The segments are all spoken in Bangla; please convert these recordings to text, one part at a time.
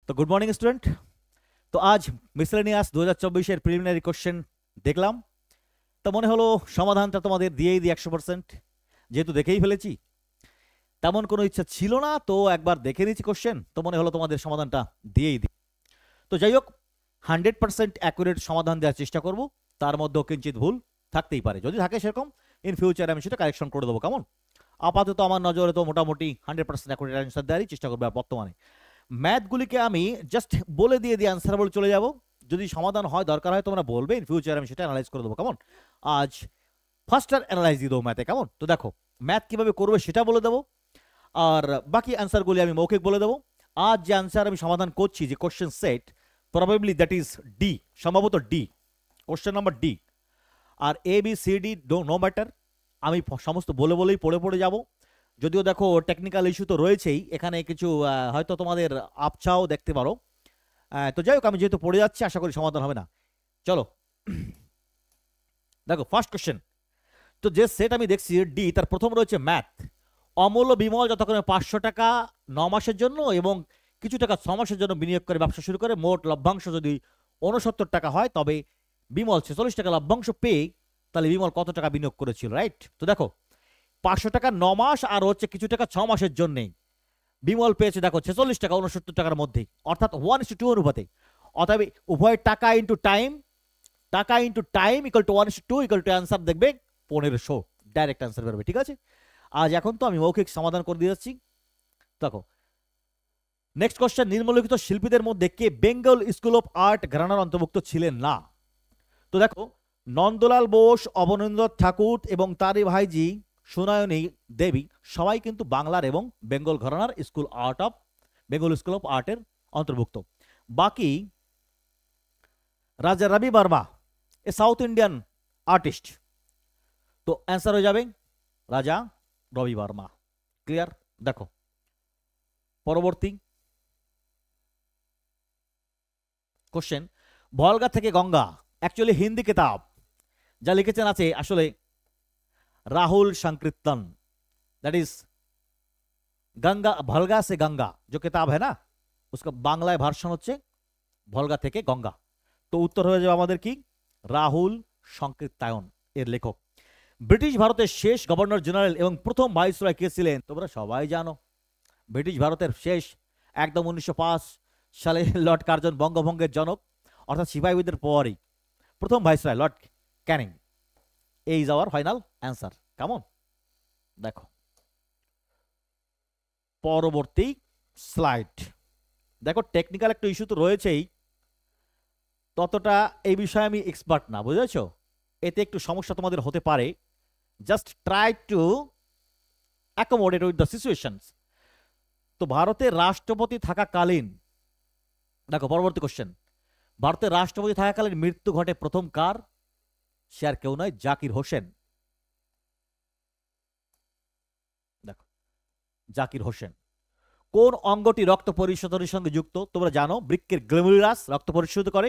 তো গুড মর্নিং স্টুডেন্ট। তো আজ মিসেলেনিয়াস 2024 এর প্রিলিমিনারি কোশ্চেন দেখলাম। তো মনে হলো সমাধানটা তোমাদের দিয়েই দিই 100%, যেহেতু দেখেই ফেলেছি। তেমন কোনো ইচ্ছা ছিল না, তো একবার দেখে নিচ্ছি কোশ্চেন, তো মনে হলো তোমাদের সমাধানটা দিয়েই দিই। তো যাই হোক, 100% অ্যাকুরেট সমাধান দেওয়ার চেষ্টা করব। তার মধ্যেও কিঞ্চিত ভুল থাকতেই পারে, যদি থাকে সেরকম ইন ফিউচারে আমি সেটা কারেকশন করে দেবো। কেমন? আপাতত আমার নজরে তো মোটামুটি 100% অ্যাকুরেট অ্যান্সার দেওয়ারই চেষ্টা করবে। আর বর্তমানে ম্যাথগুলিকে আমি জাস্ট বলে দিয়ে আনসার বলে চলে যাব। যদি সমাধান হয়, দরকার হয় তোমরা বলবে, ইন ফিউচার আমি সেটা অ্যানালাইজ করে দেবো। কেমন? আজ ফার্স্টার অ্যানালাইজ দিয়ে দেবো ম্যাথে। কেমন? তো দেখো, ম্যাথ কিভাবে করবে সেটা বলে দেবো, আর বাকি অ্যান্সারগুলি আমি মৌখিক বলে দেবো। আজ যে অ্যান্সার আমি সমাধান করছি, যে question set, probably that is D, সম্ভবত ডি, কোশ্চেন নাম্বার ডি। আর A B C D no matter, আমি সমস্ত বলে বলেই পড়ে যাব। যদিও দেখো টেকনিক্যাল ইস্যু তো রয়েছেই, এখানে কিছু হয়তো তোমাদের আপচাও দেখতে পারো। তো যাই হোক, আমি যেহেতু পড়ে যাচ্ছি, আশা করি সমাধান হবে না। চলো দেখো ফার্স্ট কোশ্চেন। তো যে সেট আমি দেখছি ডি, তার প্রথম রয়েছে ম্যাথ। অমূল্য বিমল যতক্ষণে 500 টাকা 9 মাসের জন্য এবং কিছু টাকা 6 মাসের জন্য বিনিয়োগ করে ব্যবসা শুরু করে, মোট লভ্যাংশ যদি 69 টাকা হয়, তবে বিমল 46 টাকা লভ্যাংশ পেয়ে, তাহলে বিমল কত টাকা বিনিয়োগ করেছিল, রাইট? তো দেখো 500 টাকা 9 মাস আর হচ্ছে কিছু টাকা 6 মাসের জন্যে বিমল পেয়েছে দেখো 46 টাকা 69 টাকার মধ্যে, অর্থাৎ 1:2 অনুপাতে। অতএব উভয় টাকা into time equal to 1:2 equal to answer দেখবে 1500, ডাইরেক্ট অ্যান্সার বেরোবে। ঠিক আছে, আজ এখন তো আমি মৌখিক সমাধান করে দিয়ে যাচ্ছি। দেখো নেক্সট কোশ্চেন, নিম্নলিখিত শিল্পীদের মধ্যে কে বেঙ্গল স্কুল অফ আর্ট ঘরানার অন্তর্ভুক্ত ছিলেন না? তো দেখো, নন্দলাল বোস, অবনীন্দ্র ঠাকুর এবং তারই ভাইজি সুনয়নী দেবী সবাই কিন্তু বাংলার এবং বেঙ্গল ঘরানার বেঙ্গল স্কুল অফ আর্টের অন্তর্ভুক্ত। বাকি রাজা রবি বর্মা, এ সাউথ ইন্ডিয়ান আর্টিস্ট, তো অ্যান্সার হয়ে যাবে রাজা রবি বর্মা। ক্লিয়ার? দেখো পরবর্তী কোশ্চেন, ভলগা থেকে গঙ্গা অ্যাকচুয়ালি হিন্দি কিতাব, যা লিখেছেন আছে আসলে राहुल संकीर्तन, दैट इज गंगा भलगा से गंगा, जो किताब है ना उसका बांग्ला भार्सन होच्छे भलगा थेके गंगा। तो उत्तर हो जाए आमादेर की राहुल संकीर्तन एर लेखक। ब्रिटिश भारतेर शेष गवर्नर जनरल एवं प्रथम वाइसरय के छिलेन? तोमरा सबाई जानो ब्रिटिश भारतेर शेष एकदम 1905 साले लर्ड कार्जन बंगभंगेर जनक, अर्थात सिपाहीबिদের পরই প্রথম ভাইসরয় লর্ড ক্যানিং। এই ইজ আওয়ার ফাইনাল অ্যান্সার। কেমন? দেখো পরবর্তী স্লাইড। দেখো টেকনিক্যাল একটা ইস্যু তো রয়েছেই, ততটা এই বিষয়ে আমি এক্সপার্ট না, বুঝেছো? এতে একটু সমস্যা তোমাদের হতে পারে। Just try to accommodate with the situations. তো ভারতের রাষ্ট্রপতি থাকাকালীন, দেখো পরবর্তী কোশ্চেন, ভারতের রাষ্ট্রপতি থাকাকালীন মৃত্যু ঘটে প্রথম কার? সে আর কেউ নয়, জাকির হোসেন। দেখো জাকির হোসেন। কোন অঙ্গটি রক্ত পরিশোধনের সঙ্গে যুক্ত? তোমরা জানো বৃক্কের গ্লোমেরুলাস রক্ত পরিশোধ করে,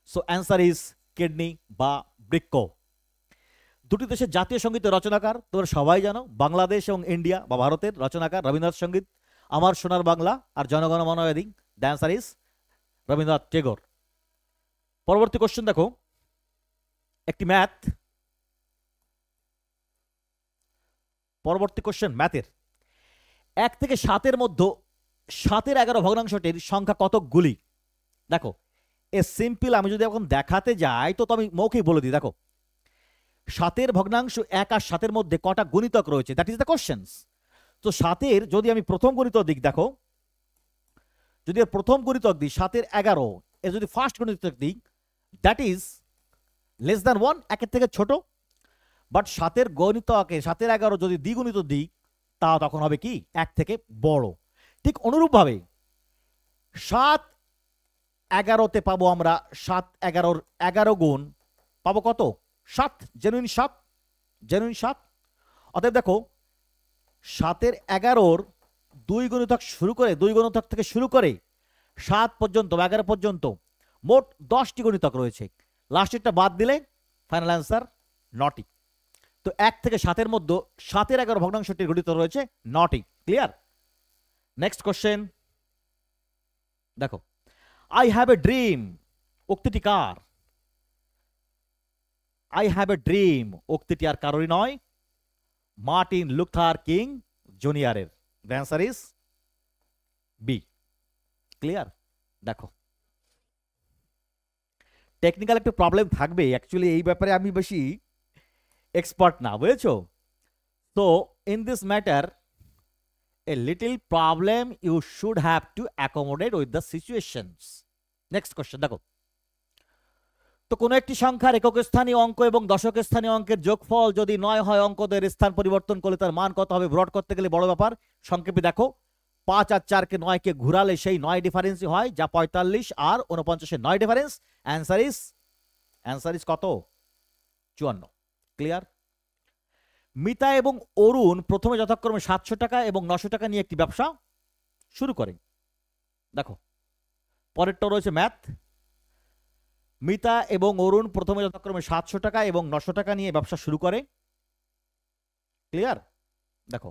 সো অ্যান্সার ইজ কিডনি বা বৃক্ক। দুটি দেশের জাতীয় সঙ্গীতের রচনাকার তোমরা সবাই জানো, বাংলাদেশ এবং ইন্ডিয়া বা ভারতের রচনাকার রবীন্দ্রনাথ সঙ্গীত আমার সোনার বাংলা আর জনগণ মন অধিনায়ক, the answer is Rabindranath Tagore. পরবর্তী কোশ্চেন দেখো, একটি ম্যাথ, পরবর্তী কোশ্চেন ম্যাথের। 1 থেকে 7-এর মধ্যে 7-এর 11 ভগ্নাংশটির সংখ্যা কতকগুলি? দেখো এ সিম্পল, আমি যদি এখন দেখাতে যাই তো আমি মৌখিক বলে দিই। দেখো 7-এর ভগ্নাংশ 1 আর 7-এর মধ্যে কটা গুণিতক রয়েছে, দ্যাট ইজ দ্য কোশ্চেন্স। তো 7-এর যদি আমি প্রথম গুণিতক দিই, দেখো যদি এর প্রথম গুণিতক দিই 7-এর 11, এর যদি ফার্স্ট গুণিতক দিই দ্যাট ইজ লেস দ্যান 1, 1-এর থেকে ছোট। বাট 7-এর গণিতকে 7-এর 11 যদি দ্বিগুণিত দিই তা তখন হবে কি 1 থেকে বড়। ঠিক অনুরূপভাবে 7-11-তে পাবো আমরা 7-11-র 11 গুণ পাবো কত? 7, জেনুইন 7। অতএব দেখো 7-এর 11-র 2 গুণিতক থেকে শুরু করে 7 পর্যন্ত 11 পর্যন্ত মোট 10টি গুণিতক রয়েছে। লাস্টেরটা বাদ দিলে ফাইনাল অ্যান্সার 9টি। তো 1 থেকে 7-এর মধ্যে 7-এর 11 ভগ্নাংশটি গঠিত রয়েছে 9টি। ক্লিয়ার? নেক্সট কোশ্চেন দেখো, আই হ্যাভ এ ড্রিম উক্তিটি কার? আই হ্যাভ এ ড্রিম উক্তিটি আর কারোরই নয়, মার্টিন লুথার কিং জুনিয়রের। The answer is B. Clear? দেখো টেকনিক্যাল একটু প্রবলেম থাকবে, অ্যাকচুয়ালি এই ব্যাপারে আমি বেশি এক্সপার্ট না, বুঝেছো? তো in this matter a little problem you should have to accommodate with the situations. Next question দেখো, তো কোনো একটি সংখ্যার একক স্থানীয় অঙ্ক এবং দশক স্থানীয় অঙ্কের যোগফল যদি 9 হয়, অঙ্কদের স্থান পরিবর্তন করলে তার মান কত হবে? ব্রড করতে গেলে বড় ব্যাপার, সংক্ষেপে দেখো 5 আর 4 কে 9 কে ঘুরালে সেই 9 ডিফারেন্সই হয়, যা 45 আর 49 এর 9 ডিফারেন্স। অ্যান্সার ইজ কত? 54। ক্লিয়ার? মিতা এবং অরুণ প্রথমে যথাক্রমে 700 টাকা এবং 900 টাকা নিয়ে একটি ব্যবসা শুরু করে। দেখো পরেরটা রয়েছে ম্যাথ। মিতা এবং অরুণ প্রথমে যথাক্রমে 700 টাকা এবং 900 টাকা নিয়ে ব্যবসা শুরু করে। ক্লিয়ার? দেখো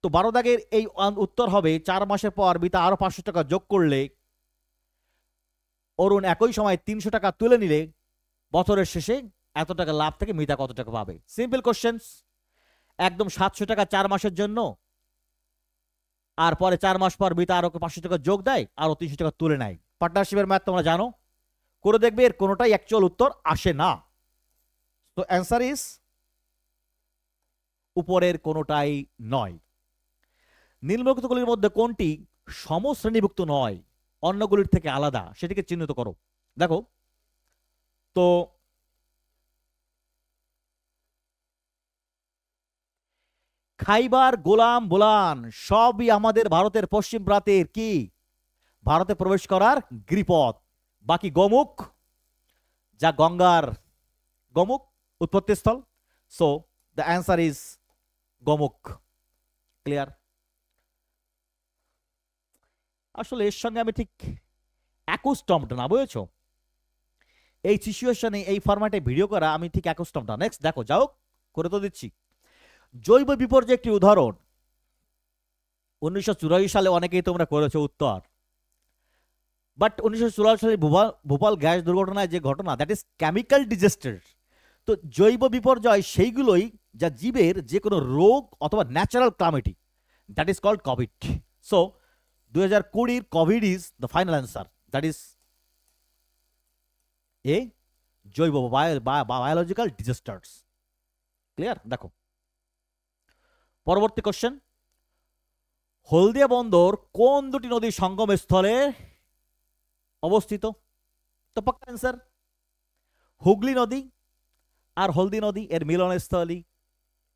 তো 12 দাগের এই উত্তর হবে 4 মাসের পর মিতা আরো 500 টাকা যোগ করলে অরুণ একই সময় 300 টাকা তুলে নিলে বছরের শেষে এত টাকা লাভ থেকে মিতা কত টাকা পাবে? সিম্পল কোশ্চেন্স, একদম 700 টাকা 4 মাসের জন্য, আর পরে 4 মাস পর মিতা আরো 500 টাকা যোগ দেয়, আরো 300 টাকা তুলে নেয়। পার্টনারশিপের ম্যাথ তোমরা জানো, করে দেখবে এর কোনোটাই অ্যাকচুয়াল উত্তর আসে না। তো অ্যান্সার ইজ উপরের কোনোটাই নয়। নিম্নলিখিতগুলির মধ্যে কোনটি সমশ্রেণীভুক্ত নয়, অন্যগুলির থেকে আলাদা, সেটিকে চিহ্নিত করো। দেখো তো খাইবার, গোলাম, বোলান সবই আমাদের ভারতের পশ্চিম প্রান্তের কি ভারতে প্রবেশ করার গিরিপথ। বাকি গোমুখ, যা গঙ্গার গোমুখ উৎপত্তিস্থল। So the answer is Gomukh. Clear? আসলে এর সঙ্গে আমি ঠিক অ্যাকুস্টমড না, বুঝেছো? এই সিচুয়েশনে এই ফরম্যাটে ভিডিও করা আমি ঠিক অ্যাকুস্টমড না। নেক্সট দেখো, যাও করে তো দিচ্ছি। জৈব বিপর্যয় একটি উদাহরণ। 1984 সালে অনেকেই তোমরা করেছো উত্তর, বাট 1984 সালে ভোপাল গ্যাস দুর্ঘটনায় যে ঘটনা, দ্যাট ইজ কেমিক্যাল ডিজাস্টার। তো জৈব বিপর্যয় সেইগুলোই যা জীবের যে কোনো রোগ অথবা natural calamity, that is called Covid. So 2020 Covid is the final answer, that is a জৈব বায়োলজিক্যাল ডিজাস্টার্স। ক্লিয়ার? দেখো পরবর্তী কোশ্চেন, হলদিয়া বন্দর কোন দুটি নদীর সঙ্গম স্থলে অবস্থিত? তো পাক্কা অ্যান্সার হুগলি নদী আর হলদি নদী এর মিলনস্থলী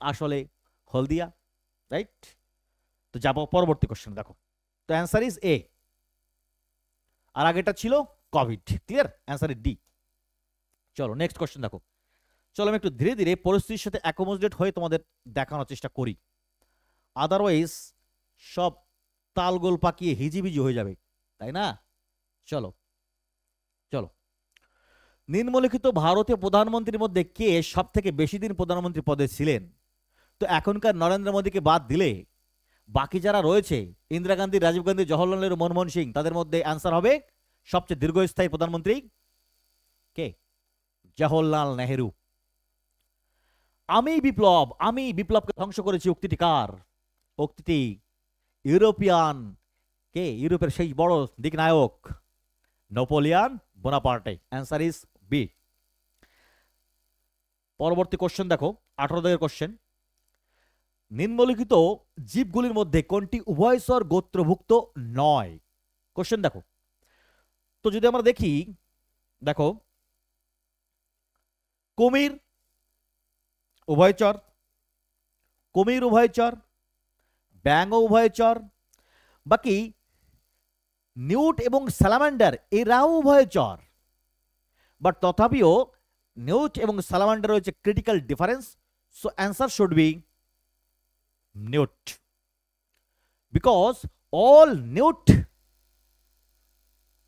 আসলে হলদিয়া, রাইট? তো যাবো পরবর্তী কোশ্চেন। দেখো তো অ্যান্সার ইজ এ, আর আগেটা ছিল Covid. Clear? Answer is D. চলো নেক্সট কোশ্চেন দেখো। চলো আমি একটু ধীরে ধীরে পরিস্থিতির সাথে অ্যাকোমোডেট হয়ে তোমাদের দেখানোর চেষ্টা করি, আদারওয়াইজ সব তালগোল পাকিয়ে হিজিবিজি হয়ে যাবে, তাই না? চলো চলো নিম্নলিখিত ভারতীয় প্রধানমন্ত্রীর মধ্যে কে সব থেকে বেশি দিন প্রধানমন্ত্রী পদে ছিলেন? তো এখনকার নরেন্দ্র মোদীকে বাদ দিলে বাকি যারা রয়েছে, ইন্দিরা গান্ধী, রাজীব গান্ধী, জওহরলাল নেহরু, মনমোহন সিং, তাদের মধ্যে অ্যান্সার হবে সবচেয়ে দীর্ঘস্থায়ী প্রধানমন্ত্রী কে? জওহরলাল নেহরু। আমি বিপ্লবকে ধ্বংস করেছি উক্তিটি কার? উক্তিটি ইউরোপিয়ান কে? ইউরোপের সেই বড় দিকনায়ক Napoleon Bonaparte. Answer is B. পরবর্তী কোশ্চেন দেখো, 18 দাগের কোশ্চেন, নিম্নলিখিত জীবগুলির মধ্যে কোনটি উভয়চর গোত্রভুক্ত নয়? কোশ্চেন দেখো তো যদি আমরা দেখি, দেখো কুমির উভয়চর, ব্যাঙ উভয়চর, বাকি নিউট এবং স্যালামান্ডার এরাও উভয়চর, বাট তথাপিও নিউট এবং স্যালামান্ডার রয়েছে critical difference. So answer should be newt, because all newt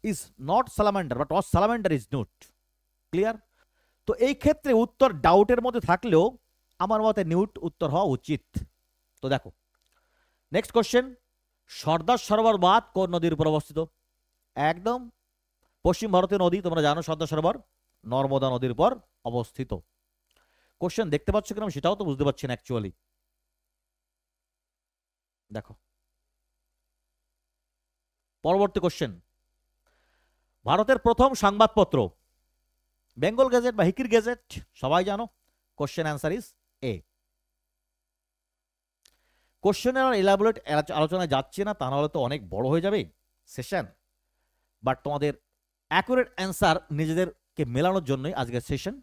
is not salamander, but all salamander is newt. Clear? তো এই ক্ষেত্রে উত্তর ডাউটের মধ্যে থাকলেও আমার মতে নিউট উত্তর হওয়া উচিত। তো দেখো নেক্সট কোশ্চেন, সর্দার সরোবর বাঁধ কোন নদীর উপর অবস্থিত? একদম পশ্চিম ভারতীয় নদী, তোমরা জানো সর্দার সরোবর নর্মদা নদীর উপর অবস্থিত। কোশ্চেন দেখতে পাচ্ছ কিনা সেটাও তো বুঝতে পারছি না অ্যাকচুয়ালি। দেখো পরবর্তী কোশ্চেন, ভারতের প্রথম সংবাদপত্র বেঙ্গল গেজেট বা হিকির গেজেট, সবাই জানো। Question answer is a. কোশ্চেনের আর এলাবোরেট আলোচনায় যাচ্ছে না, তা নাহলে তো অনেক বড় হয়ে যাবে সেশন, বাট তোমাদের অ্যাকুরেট অ্যান্সার নিজেদেরকে মেলানোর জন্যই আজকের সেশন।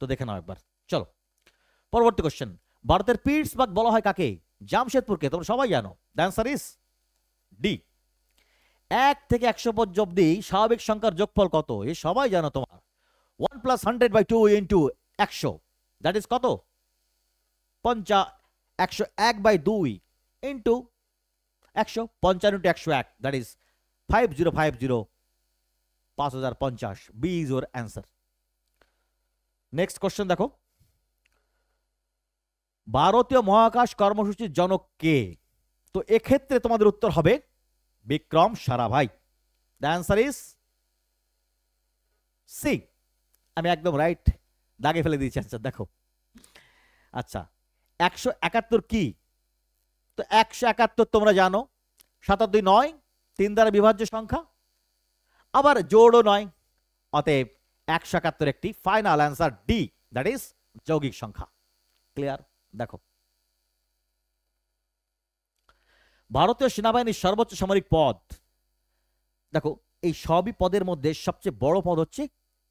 তো দেখে নাও একবার। চলো পরবর্তী কোশ্চেন, ভারতের পিটসবার্গ বলা হয় কাকে? জামশেদপুরকে, তোমরা সবাই জানো। The answer is D. 1 থেকে 100 অব্দি স্বাভাবিক সংখ্যার যোগফল কত? এ সবাই জানো তোমার। 1 + 100/2 ইন্টু 100, দ্যাট ইজ কত? 101/2 into 100, 55 into 101, that is 5050, 5050। B is your answer. Next question দেখো, ভারতীয় মহাকাশ কর্মসূচির জনক কে? তো এক্ষেত্রে তোমাদের উত্তর হবে Vikram Sarabhai. The answer is C. আমি একদম রাইট দাগে ফেলে দিয়েছি। আচ্ছা দেখো, আচ্ছা 171 কি? তো 171 তোমরা জানো 7 2 9, 3 দ্বারা বিভাজ্য সংখ্যা, আবার জোড়ও নয়, অতএব 171 একটি final answer D, that is যৌগিক সংখ্যা। ক্লিয়ার? দেখো, ভারতীয় সেনাবাহিনীর সর্বোচ্চ সামরিক পদ, দেখো এই সবই পদের মধ্যে সবচেয়ে বড় পদ হচ্ছে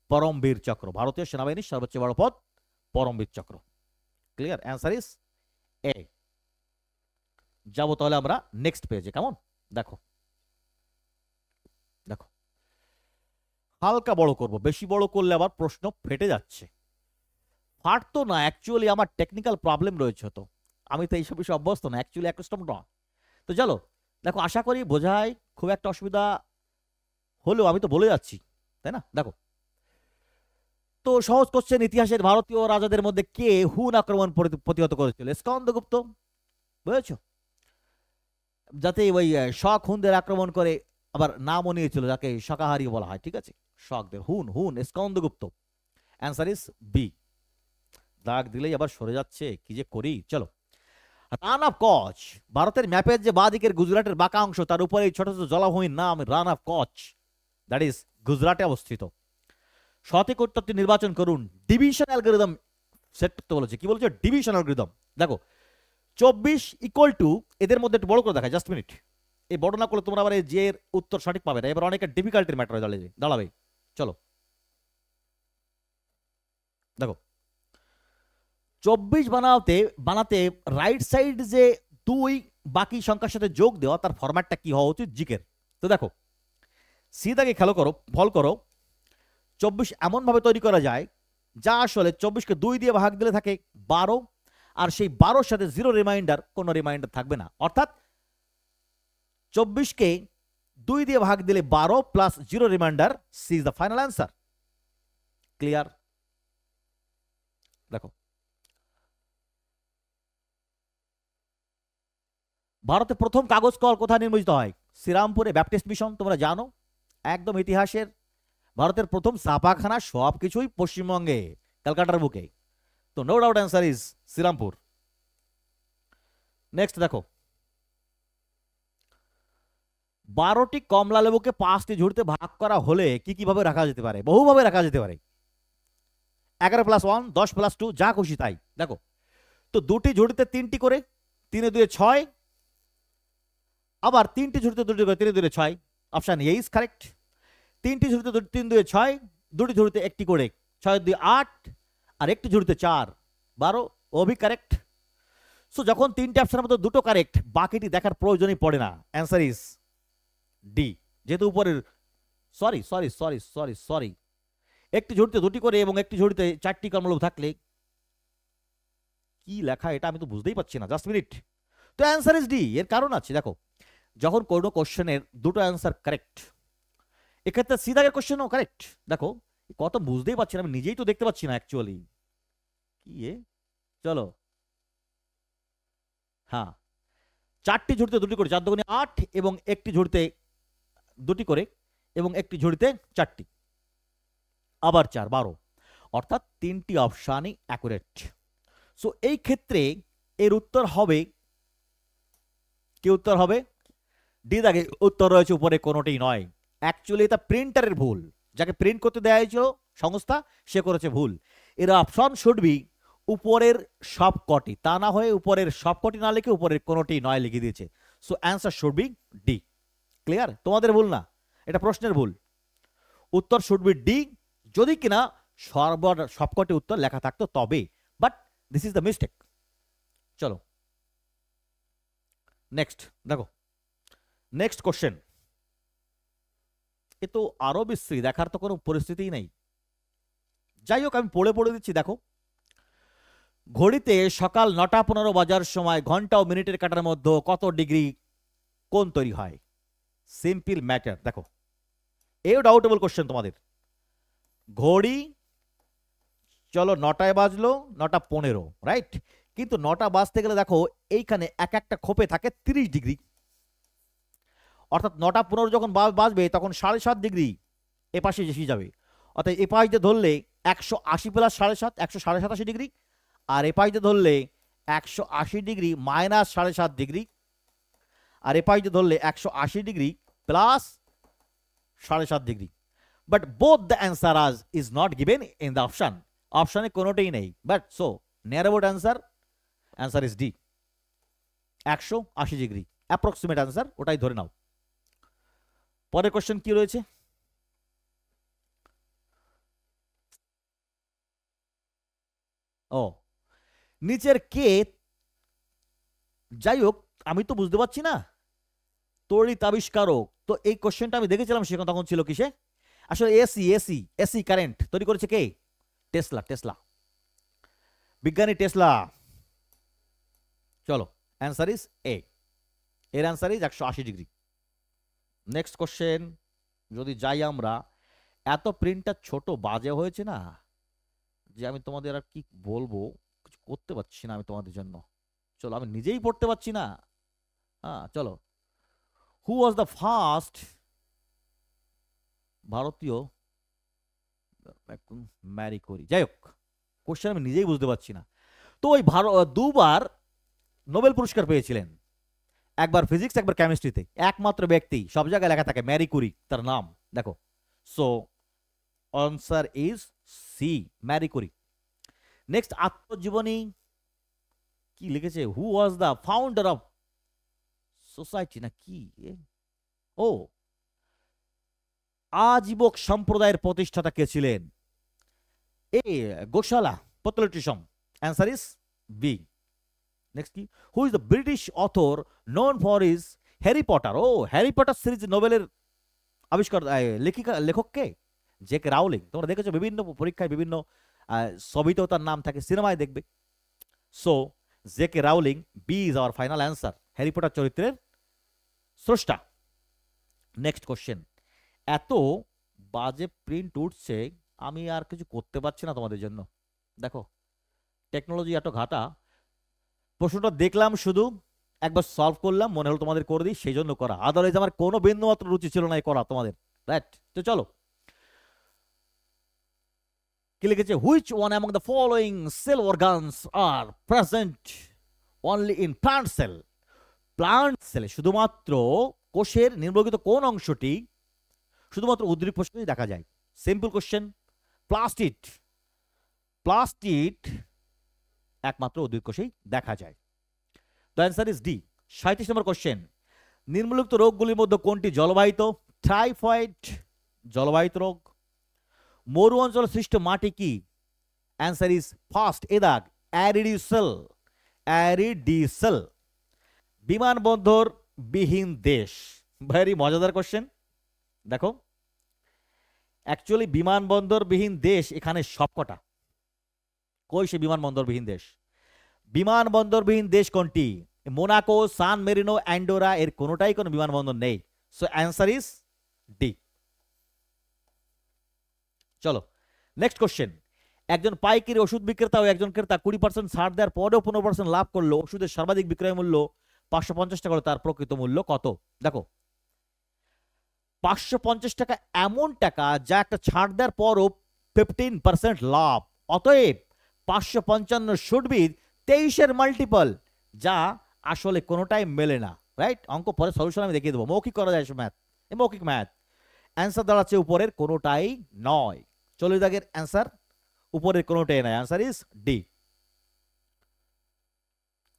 পরমবীর চক্র। ভারতীয় সেনাবাহিনীর সর্বোচ্চ বড় পদ পরমবীর চক্র। ক্লিয়ার? Answer is a. যাবো তাহলে আমরা নেক্সট পেজে, কেমন? দেখো দেখো, হালকা বড় করব, বেশি বড় করলে আবার প্রশ্ন ফেটে যাচ্ছে। ফাটতো না, অ্যাকচুয়ালি আমার টেকনিক্যাল প্রবলেম রয়েছে, তো আমি তো এইসব বিষয়ে অভ্যস্ত না, অ্যাকচুয়ালি অ্যাকাস্টম না। তো চলো দেখো, আশা করি বোঝায়, খুব একটা অসুবিধা হলেও আমি তো বলে যাচ্ছি, তাই না? দেখো তো সহজ কোশ্চেন, ইতিহাসের ভারতীয় রাজাদের মধ্যে কে হুন আক্রমণ প্রতিহত করেছিল? স্কন্দগুপ্ত। বুঝেছ? যাতে ওই শক হুনদের আক্রমণ করে আবার নামও নিয়েছিল, যাকে শাকাহারি বলা হয়, ঠিক আছে? শকদের হুন হুন স্কন্দগুপ্ত। Answer is B. দাগ দিলেই আবার সরে যাচ্ছে, কি যে করি। চলো, রান অফ কচ, ভারতের ম্যাপের যে বাঁদিকের গুজরাটের বাঁকা অংশ, তার উপরে ছোট ছোট জলাভূমির নাম রান অফ কচ, দ্যাট ইজ গুজরাটে অবস্থিত। সঠিক উত্তরটি নির্বাচন করুন। ডিভিশন অ্যালগরিদম সেট করতে বলেছে। কি বলছে? Division algorithm. দেখো 24 ইকুয়াল টু, এদের মধ্যে একটু বড় করে দেখায়, জাস্ট মিনিট। এই বড় না করলে তোমরা আবার এই যে এর উত্তর সঠিক পাবে না, এবার অনেকের ডিফিকাল্টির ম্যাটার দাঁড়াবে। চলো দেখো, 24 বানাতে রাইট সাইড যে 2 বাকি সংখ্যার সাথে যোগ দেওয়া, তার ফরম্যাটটা কি হওয়া উচিত? জিকের। তো দেখো সিধাকে খেলো করো, ফল করো, 24 এমন ভাবে তৈরি করা যায় যা আসলে 24কে 2 দিয়ে ভাগ দিলে থাকে 12, আর সেই 12-র সাথে জিরো রিমাইন্ডার, কোনো রিমাইন্ডার থাকবে না। অর্থাৎ 24কে 2 দিয়ে ভাগ দিলে 12 plus zero remainder, C is the final answer. Clear? দেখো, ভারতে প্রথম কাগজ কল কোথায় নির্মিত হয়? শ্রীরামপুরে, ব্যাপটিস্ট মিশন, তোমরা জানো একদম ইতিহাসের। ভারতের প্রথম ছাপাখানা, সবকিছুই পশ্চিমবঙ্গে, কলকাতার বুকে। তো no doubt answer is Serampore. Next দেখো, 12টি কমলা লেবুকে 5টি ঝুড়িতে ভাগ করা হলে কি কিভাবে রাখা যেতে পারে? বহুভাবে রাখা যেতে পারে। 11 + 1, 10 + 2, যা খুশি তাই। দেখো তো 2টি ঝুড়িতে 3টি করে, 3 2 6, আবার 3টি ঝুড়িতে 2টি করে, 3 2 6। Option A is correct. 3টি ঝুড়িতে 3 2 6, 2টি ঝুড়িতে 1টি করে, 6 2 8, আর একটি ঝুড়িতে 4 12, ও ভি কারেক্ট। সো যখন 3টে অপশনের মধ্যে 2টো কারেক্ট, বাকিটি দেখার প্রয়োজনই পড়ে না। Answer is D. যেহেতু উপরের sorry sorry sorry sorry sorry একটি ঝুড়িতে 2টি করে এবং একটি ঝুড়িতে 4টি কমলা থাকলে কি লেখা এটা আমি তো বুঝতেই পারছি না, জাস্ট মিনিট। তো অ্যান্সার ইজ ডি। এর কারণ আছে, দেখো যখন কোনো কোশ্চেনের 2টো অ্যান্সার কারেক্ট, এক্ষেত্রে সিদাগের কোশ্চেনও কারেক্ট। দেখো কত বুঝতেই পারছি না, আমি নিজেই তো দেখতে পাচ্ছি না অ্যাকচুয়ালি কি চলো, হ্যাঁ 4টি ঝুড়িতে 2টি করে, 4 2 8, এবং একটি ঝুড়িতে 2টি করে, এবং একটি ঝুড়িতে 4টি, আবার 4 12, অর্থাৎ 3টি অপশানই অ্যাকুরেট। সো এই ক্ষেত্রে এর উত্তর হবে কি? উত্তর হবে ডি দাগে উত্তর রয়েছে উপরে কোনোটি নয়। অ্যাকচুয়ালি এটা প্রিন্টারের ভুল, যাকে প্রিন্ট করতে দেওয়া হয়েছিল সংস্থা সে করেছে ভুল। এর অপশন শুড বি উপরের সবকটি, তা না হয়ে উপরের সবকটি না লিখে উপরের কোনোটি নয় লিখে দিয়েছে। So answer should B D. Clear? তোমাদের ভুল না, এটা প্রশ্নের ভুল। উত্তর শুড বি ডি, যদি কিনা সবকটি উত্তর লেখা থাকতো তবে, but this is the mistake. চলো নেক্সট দেখো, নেক্সট কোশ্চেন। এ তো আরো বিশ্রী, দেখার তো কোনো পরিস্থিতিই নেই। যাই হোক আমি পড়ে দিচ্ছি। দেখো, ঘড়িতে সকাল 9:15 বাজার সময় ঘন্টা ও মিনিটের কাটার মধ্যে কত ডিগ্রি কোণ তৈরি হয়? Simple matter. দেখো, এও ডাউটেবল কোশ্চেন তোমাদের। ঘড়ি চলো 9টায় বাজলো, 9:15, রাইট? কিন্তু 9টা বাজতে গেলে দেখো এইখানে এক একটা খোপে থাকে 30 ডিগ্রি, অর্থাৎ 9:15 যখন বাজবে তখন 7.5 ডিগ্রি এপাশে এসে যাবে। অর্থাৎ এপাশ দিয়ে ধরলে 180 প্লাস 7.5 187 ডিগ্রি, আর এপাশ দিয়ে ধরলে 180 ডিগ্রি মাইনাস 7.5 ডিগ্রি, আর এপাশ দিয়ে ধরলে 180 degree plus 7.5 degree. But both the answer as is not given in the option. অপশনে কোনোটাই নেই। But so near about answer is D, 180 degree approximate answer, ওটাই ধরে নাও। পরের কোশ্চেন কি রয়েছে? ও নিচের কে, যাই হোক আমি তো বুঝতে পারছি না, তড়িৎ আবিষ্কারক। তো এই কোশ্চেনটা আমি দেখেছিলাম সেখানে, তখন ছিল কিসে? আসলে এসি কারেন্ট তৈরি করেছে কে? টেসলা, বিজ্ঞানী টেসলা। চলো অ্যান্সার ইজ এ, এর answer is 180 degree. Next question যদি যাই আমরা, এত প্রিন্টটা ছোট বাজে হয়েছে না যে আমি তোমাদের আর কি বলবো, কিছু করতে পারছি না আমি তোমাদের জন্য। চলো আমি নিজেই পড়তে পারছি না। হ্যাঁ চলো, হু ওয়াজ দ্য ফার্স্ট ভারতীয় ম্যারি কোরি? যাই হোক কোশ্চেন আমি নিজেই বুঝতে পারছি না। তো ওই দুবার নোবেল পুরস্কার পেয়েছিলেন, একবার ফিজিক্স একবার কেমিস্ট্রিতে, একমাত্র ব্যক্তি, সব জায়গায় লেখা থাকে ম্যারি কুরি তার নাম। দেখো, so answer is C, Marie Curie. Next আত্মজীবনী কি লিখেছে? Who was the founder of society না কি? ও আজীবক সম্প্রদায়ের প্রতিষ্ঠাতা কে ছিলেন? এ গোশালা পত্তলিটিসম। Answer is B. নেক্সট কি? Who is the British author known for is Harry Potter? ও হ্যারি পটার সিরিজ নোবেলের আবিষ্কার লেখককে জেকে রাউলিং। তোমরা দেখেছো বিভিন্ন পরীক্ষায় বিভিন্ন ছবিতেও তার নাম থাকে, সিনেমায় দেখবে। So JK Rowling, B is our final answer, Harry Potter চরিত্রের স্রষ্টা। Next question. এত বাজে প্রিন্ট উঠছে আমি আর কিছু করতে পারছি না তোমাদের জন্য। দেখো টেকনোলজি এত ঘাটা, প্রশ্নটা দেখলাম শুধু একবার সলভ করলাম, মনে হলো তোমাদের করে দিই সেই জন্য করা, আদারওয়াইজ আমার কোনো বিন্দু মাত্র রুচি ছিল না করা তোমাদের, রাইট? তো চলো কি লিখেছে? Which one among the following cell organs are present only in plant cell? Plant সেলে শুধুমাত্র কোষের নিম্নলিখিত কোন অংশটি শুধুমাত্র উদ্ভিদ কোষেই দেখা যায়? Simple question. প্লাস্টিড একমাত্র উদ্ভিদ কোষেই দেখা যায়। The answer is D. 37 number question. নিম্নলিখিত রোগগুলির মধ্যে কোনটি জলবাহিত? টাইফয়েড জলবাহিত রোগ। মরু অঞ্চলে সৃষ্ট মাটি কি? অ্যান্সার ইজ ফার্স্ট এ দাগ অ্যারিডিসেল। বিমানবন্দর বিহীন দেশ, ভেরি মজাদার কোশ্চেন। দেখো অ্যাকচুয়ালি বিমানবন্দর বিহীন দেশ এখানে সবকটা, কই সে বিমানবন্দরবিহীন দেশ? বিমানবন্দরবিহীন দেশ কোনটি? মোনাকো, সান মেরিনো, অ্যান্ডোরা, এর কোনোটাই কোনো বিমানবন্দর নেই। So answer is D. চলো নেক্সট কোশ্চেন। একজন পাইকারি ওষুধ বিক্রেতা ও একজন ক্রেতা 20% ছাড় দেওয়ার পরেও 15% লাভ করলো, ওষুধের সর্বাধিক বিক্রয় মূল্য 550 টাকা, তার প্রকৃত মূল্য কত? দেখো 550 টাকা এমন টাকা যা একটা ছাড় দেওয়ার পরও 15% লাভ, অতএব 555 শুড বি 23-এর মাল্টিপল, যা আসলে কোনোটাই মেলে না। রাইট, অঙ্ক পরে সলিউশন আমি দেখিয়ে দেবো, মৌখিক করা যায় ম্যাথ, মৌখিক ম্যাথ। অ্যান্সার দাঁড়াচ্ছে উপরের কোনোটাই নয়। 40 দাগের অ্যান্সার উপরের কোনোটাই নয়, অ্যান্সার ইজ ডি।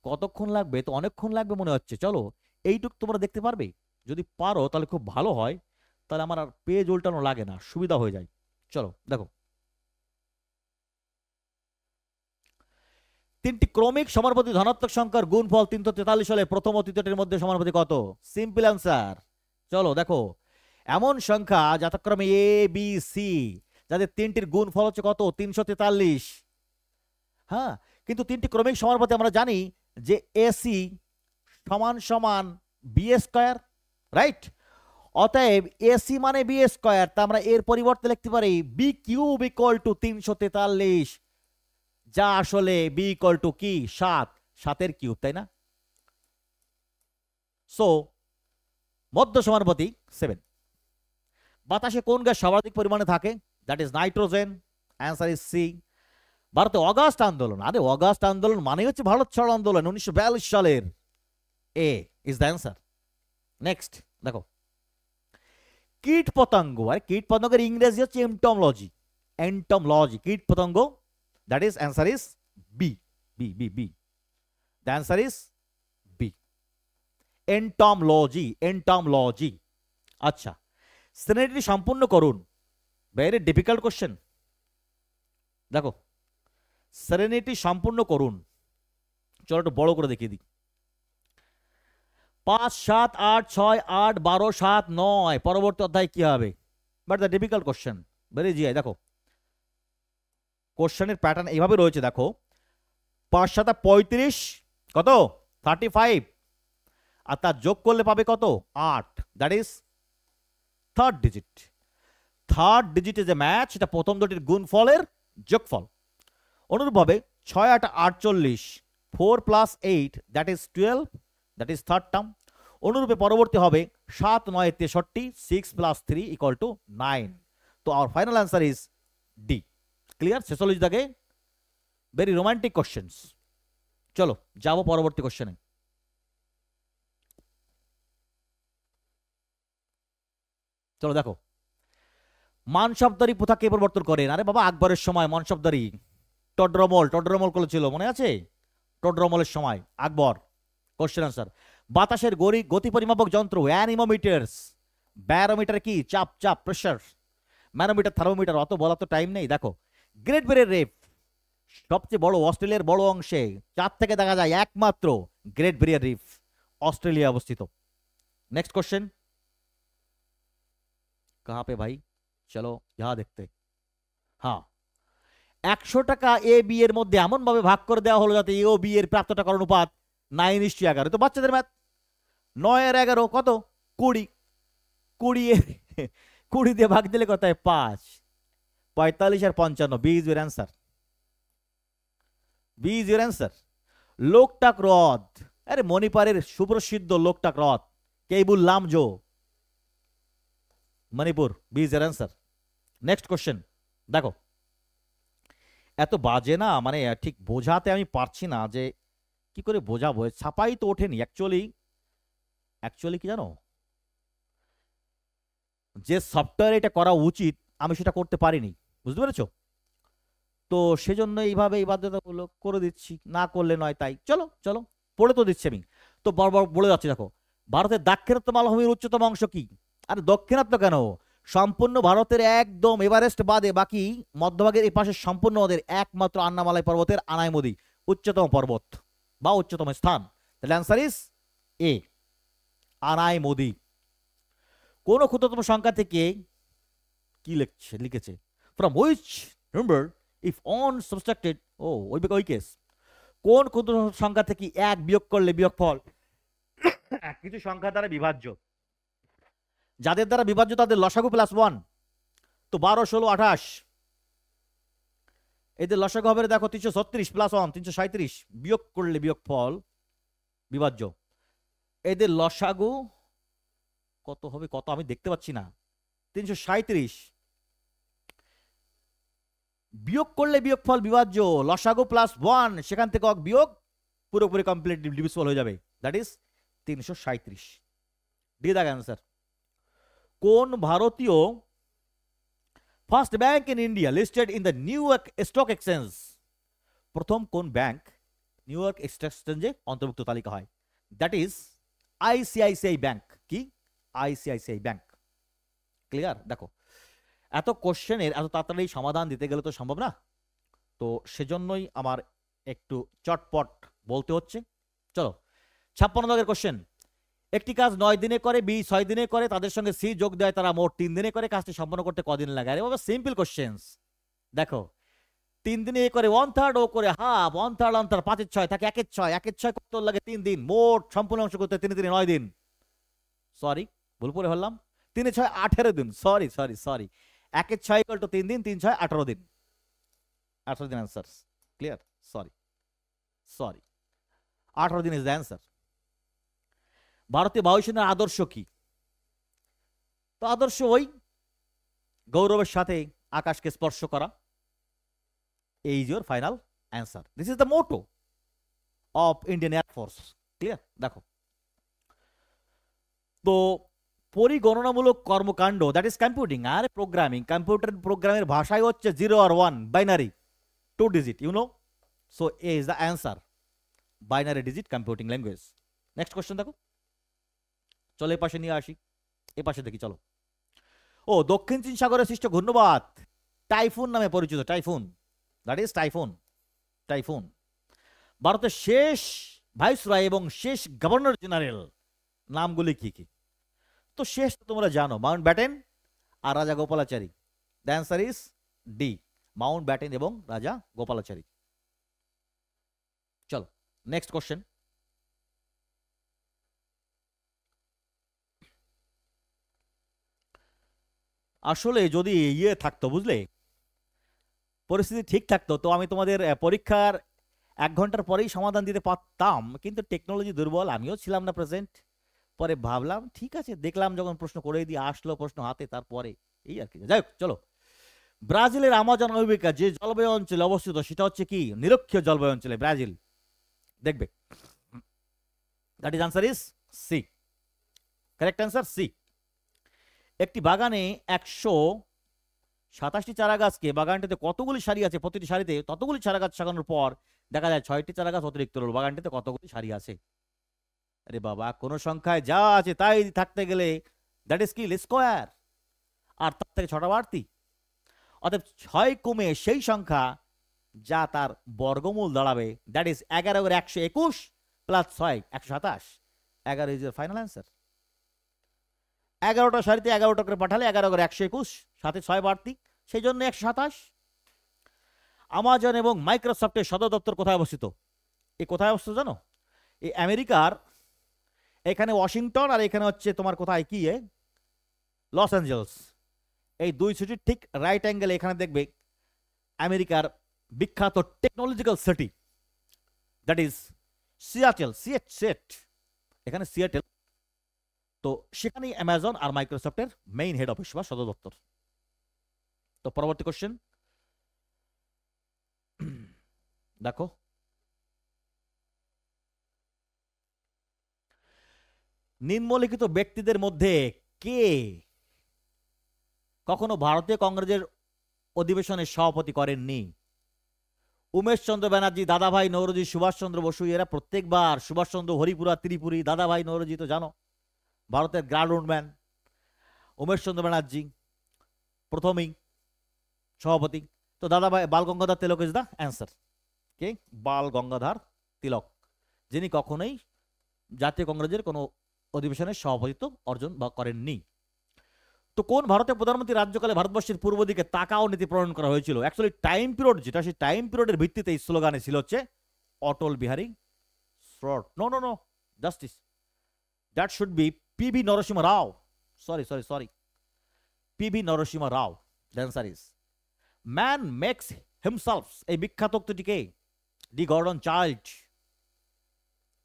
কতক্ষণ লাগবে? তো অনেকক্ষণ লাগবে মনে হচ্ছে। চলো এইটুক তোমরা দেখতে পারবে, যদি পারো তাহলে খুব ভালো হয়, তাহলে আমার আর পেজ উল্টানো লাগে না, সুবিধা হয়ে যায়। চলো দেখো, তিনটি ক্রমিক সমানুপাতি ধনাত্মক সংখ্যার গুণফল 343 হলে প্রথম ও তৃতীয়টির মধ্যে সমানুপাতি কত? Simple answer. চলো দেখো, এমন সংখ্যা যথাক্রমে এ বি সি, যাদের তিনটির গুণফল হচ্ছে কত? 343। হ্যাঁ, কিন্তু তিনটি ক্রমিক সমানুপাতি আমরা জানি যে এসি সমান সমান বি স্কয়ার, রাইট? অতএব এসি মানে বি স্কয়ার, তা আমরা এর পরিবর্তে লিখতে পারি বি কিউব ইকুয়াল টু 343, যা আসলে বি ইকুয়াল টু কি? 7, 7-এর কিউব, তাই না? সো মধ্য সমানুপাতি 7। বাতাসে কোন গ্যাস সর্বাধিক পরিমাণে থাকে? That is nitrogen, answer is C. ভারতে অগাস্ট আন্দোলন, আরে অগাস্ট আন্দোলন মানে হচ্ছে ভারত ছাড়ো আন্দোলন 1942 সালের, এ ইজ দ্য অ্যান্সার। নেক্সট দেখো, কীট পতঙ্গ, আর কীট পতঙ্গের ইংরেজি হচ্ছে এন্টমোলজি, এন্টমোলজি, কীট পতঙ্গ, that is answer is B, B B B, the answer is B, entomology, entomology. আচ্ছা, শ্রেণীটি সম্পূর্ণ করুন, ভেরি ডিফিকাল্ট কোশ্চেন। দেখো, শ্রেণীটি সম্পূর্ণ করুন, চলো একটু বড় করে দেখিয়ে দিই। 5, 7, 8, 6, 8, 12, 7, 9, পরবর্তী অধ্যায় কি হবে? But the difficult question, very GI. দেখো কোশ্চেনের প্যাটার্ন এইভাবে রয়েছে, দেখো 5 7 35, কত? 35, আর তার যোগ করলে পাবে কত? 8, that is third digit. Third digit is a match, এটা প্রথম দুটির গুণফলের যোগফল। অনুরূপভাবে 6 8 48, 4 + 8, that is 12, that is third term. অনুরূপে পরবর্তী হবে 7 9 63, 6 + 3 = 9। তো our final answer is D. Clear? শেষোলজি দাগে ভেরি রোমান্টিক কোশ্চেন্স। চলো যাবো পরবর্তী কোশ্চেনে। চলো দেখো, মানসবদারি প্রথা কে প্রবর্তন করেন? আরে বাবা, আকবরের সময় মানসবদারি, টডরমল, টডরমল করেছিল, মনে আছে? টডরমলের সময় আকবর। কোশ্চেন আনসার, বাতাসের গতি পরিমাপক যন্ত্র অ্যানিমোমিটারস, ব্যারোমিটার কি? চাপ, চাপ, প্রেসার, ম্যানোমিটার, থার্মোমিটার, অত বলা তো টাইম নেই। দেখো, গ্রেট ব্যারিয়ার রিফ সবচেয়ে বড়, অস্ট্রেলিয়ার বড় অংশে, চাঁদ থেকে দেখা যায় একমাত্র গ্রেট ব্যারিয়ার রিফ অস্ট্রেলিয়া অবস্থিত। नेक्स्ट क्वेश्चन, कहां पे भाई? चलो यहां देखते। हाँ, 100 টাকা এ বি এর মধ্যে এমন ভাবে ভাগ করে দেওয়া হলো যাতে এ ও বি এর প্রাপ্ত টাকার অনুপাত 9:11। তো বাচ্চাদের ম্যাথ, 9 আর 11 কত? 20, 20 দিয়ে ভাগ দিলে কত হয়? 5, 45 আর 55, B is your answer, B is your answer. Loktak হ্রদ, আরে মণিপুরের সুপ্রসিদ্ধ লোকটাক হ্রদ, Keibul Lamjao, Manipur, B is your answer. Next question দেখো, এত বাজে না, মানে ঠিক বোঝাতে আমি পারছি না যে কি করে বোঝাবো, ছাপাই তো ওঠেনি। অ্যাকচুয়ালি কি জানো, যে সফটওয়্যার এটা করা উচিত আমি সেটা করতে পারিনি, বুঝতে পেরেছো? তো সেজন্য এইভাবে এই বাধ্যতাগুলো করে দিচ্ছি, না করলে নয়। তাই চলো চলো পড়ে তো দিচ্ছি আমি, তো বড় বলে যাচ্ছি। দেখো, ভারতের দাক্ষিণাত্য মালভূমির উচ্চতম অংশ কি? আরে দক্ষিণাত্য কেন, সম্পূর্ণ ভারতের একদম এভারেস্ট বাদে বাকি মধ্যভাগের এই পাশে সম্পূর্ণ ওদের একমাত্র আন্নামালাই পর্বতের আনাইমুদি উচ্চতম পর্বত বা উচ্চতম স্থান। তাহলে অ্যান্সার ইজ এ, আনাইমুদি। কোন ক্ষুদ্রতম সংখ্যা থেকে কি লিখেছে from which number if on subtracted, ও ওই কেস, কোন ক্ষুদ্র সংখ্যা থেকে 1 বিয়োগ করলে বিয়োগফল কিছু সংখ্যা দ্বারা বিভাজ্য, যাদের দ্বারা বিভাজ্য তাদের লসাগু +1। তো 12 16 28, এদের লসাগু হবে দেখো 336 +1 337, বিয়োগ করলে বিয়োগফল বিভাজ্য। এদের লসাগু কত হবে, কত আমি দেখতে পাচ্ছি না। 337। বিয়োগ করলে বিয়োগফল বিভাজ্য, লসাগু +1, সেখান থেকে বিয়োগ পুরোপুরি কমপ্লিটলি ডিভিজিবল হয়ে যাবে, that is 337। D the answer. কোন ভারতীয় first bank in India listed in the new York stock exchange? প্রথম কোন ব্যাংক নিউ ইয়র্ক স্টক এক্সচেঞ্জে অন্তর্ভুক্ত তালিকা হয়? That is ICICI bank. কি? ICICI bank. ক্লিয়ার? দেখো, এত কোশ্চেনের এত তাড়াতাড়ি সমাধান দিতে গেলে তো সম্ভব না, তো সেজন্যই আমার একটু চটপট বলতে হচ্ছে। চলো 56 দাগের কোশ্চেন। একটি কাজ 9 দিনে করে, বি 6 দিনে করে, তাদের সঙ্গে সি যোগ দেয়, তারা মোট 3 দিনে করে, কাজটি সম্পন্ন করতে কদিন লাগে? আরে বাবা, সিম্পল কোশ্চেন্স। দেখো 3 দিনে এ করে 1/3, ও করে হাফ, 1/3 5 6 থাকে 1 6, 1 6 করতে লাগে 3 দিন, মোট সম্পূর্ণ অংশ করতে 3 দিনে 9 দিন। সরি, ভুল করে ফেললাম, 3 6 18 দিন, সরি সরি সরি, 1 6 = 3 দিন, 3 6 18 দিন, 18 দিন অ্যান্সার। ক্লিয়ার? সরি সরি, 18 দিন ইজ দ্য অ্যান্সার। ভারতীয় বায়ুসেনার আদর্শ কি? তো আদর্শ ওই গৌরবের সাথে আকাশকে স্পর্শ করা। A is your final answer. This is the motto of Indian air force. Clear? দেখো, তো পরিগণনামূলক কর্মকাণ্ড, দ্যাট ইজ কম্পিউটিং আর প্রোগ্রামিং। কম্পিউটার প্রোগ্রামের ভাষাই হচ্ছে 0 আর 1, binary, 2 digit, you know. So A is the answer, binary digit computing language. Next question দেখো, চলো এ পাশে নিয়ে আসি, এ পাশে দেখি চলো। ও, দক্ষিণ চীন সাগরে সৃষ্ট ঘূর্ণবাত টাইফুন নামে পরিচিত। Typhoon, that is typhoon. Typhoon. ভারতের শেষ ভাইসরয় এবং শেষ গভর্নর জেনারেল নামগুলি কি কি? তো শেষ তো তোমরা জানো, মাউন্ট ব্যাটেন আর রাজা Gopalachari. The answer is D, Mount Batten এবং রাজা গোপালাচারী। চলো নেক্সট কোশ্চেন। আসলে যদি ইয়ে থাকতো, বুঝলে, পরিস্থিতি ঠিক থাকতো, তো আমি তোমাদের পরীক্ষার 1 ঘন্টার পরেই সমাধান দিতে পারতাম, কিন্তু টেকনোলজি দুর্বল, আমিও ছিলাম না প্রেজেন্ট। পরে ভাবলাম ঠিক আছে, দেখলাম যখন প্রশ্ন করে দিয়ে আসলো প্রশ্ন হাতে, তারপরে এই আর কি। যাই হোক, চলো। ব্রাজিলের আমাজন অববাহিকা যে জলবায়ু অঞ্চলে অবস্থিত সেটা হচ্ছে কি? নিরক্ষীয় জলবায়ু অঞ্চলে ব্রাজিল। দেখবে, that is answer is C. Correct answer C. একটি বাগানে 127টি চারা গাছকে, বাগানটিতে কতগুলি সারি আছে, প্রতিটি সারিতে ততগুলি চারা গাছ সাজানোর পর দেখা যায় 6টি চারা গাছ অতিরিক্ত রইল, বাগানটিতে কতগুলি সারি আছে? আরে বাবা, কোন সংখ্যায় যা আছে তাই থাকতে গেলে দ্যাট ইজ কি? স্কোয়ার, আর তার থেকে 6টা বাড়তি। অতএব 6 কমে সেই সংখ্যা যা তার বর্গমূল দাঁড়াবে, that is 11 × 121 + 6 127। 11 is your final answer. 11টা সারিতে 11টা করে পাঠালে 11 × 121, সাথে 6 বাড়তি, সেই জন্য 127। আমাজন এবং মাইক্রোসফটের সদর দপ্তর কোথায় অবস্থিত? এই কোথায় অবস্থিত জানো? এই আমেরিকার, এখানে ওয়াশিংটন, আর এখানে হচ্ছে তোমার কোথায় কি, লস অ্যাঞ্জেলস। এই দুই সিটির ঠিক রাইট অ্যাঙ্গেলে এখানে দেখবে আমেরিকার বিখ্যাত technological city, that is Seattle. CEAT, এখানে সিয়াটেল। তো সেখানেই অ্যামাজন আর মাইক্রোসফটের মেইন হেড অফিস বা সদর দপ্তর। তো পরবর্তী কোশ্চেন দেখো, নিম্নলিখিত ব্যক্তিদের মধ্যে কে কখনো ভারতীয় কংগ্রেসের অধিবেশনে সভাপতি করেননি? উমেশ চন্দ্র ব্যানার্জি, দাদাভাই নৌরোজি, সুভাষচন্দ্র বসু, এরা প্রত্যেকবার, সুভাষচন্দ্র হরিপুরা ত্রিপুরী, দাদাভাই নৌরোজি তো জানো ভারতের গ্রাউন্ডম্যান। উমেশ চন্দ্র ব্যানার্জি প্রথমেই সভাপতি। তো দাদাভাই বাল গঙ্গাধর তিলক ইজ দ্য অ্যান্সার। কে? বাল গঙ্গাধর তিলক, যিনি কখনোই জাতীয় কংগ্রেসের কোনো অধিবেশনের সভাপতিত্ব অর্জন বা করেননি। তো কোন ভারতের প্রধানমন্ত্রী রাজ্যকালে ভারতবর্ষের পূর্ব দিকে তাকাও নীতি প্রণয়ন করা হয়েছিল? অ্যাকচুয়ালি টাইম পিরিয়ড যেটা, সেই টাইম পিরিয়ডের ভিত্তিতে এই স্লোগানে ছিল হচ্ছে অটল বিহারী শ্রট। No no no, justice, that should be PV Narasimha Rao. Sorry sorry sorry, PV Narasimha Rao. The answer is man makes himself. এই বিখ্যাত উক্তিটিকে D Gordon Childe,